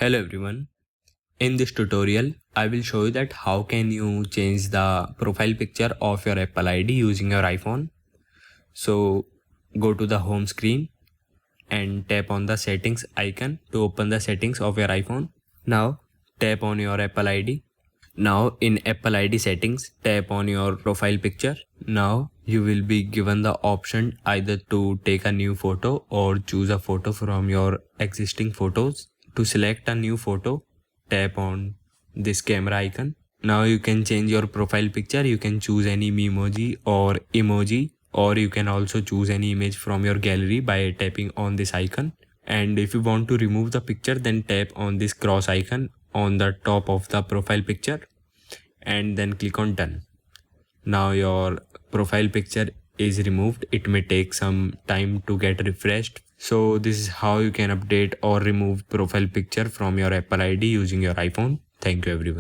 Hello everyone. In this tutorial, I will show you that how can you change the profile picture of your Apple ID using your iPhone. So go to the home screen and tap on the settings icon to open the settings of your iPhone. Now tap on your Apple ID. Now in Apple ID settings, tap on your profile picture. Now you will be given the option either to take a new photo or choose a photo from your existing photos. To select a new photo, tap on this camera icon. Now you can change your profile picture. You can choose any memoji or emoji, or you can also choose any image from your gallery by tapping on this icon. And if you want to remove the picture, then tap on this cross icon on the top of the profile picture and then click on done. Now your profile picture is removed. It may take some time to get refreshed. So this is how you can update or remove profile picture from your Apple ID using your iPhone. Thank you everyone.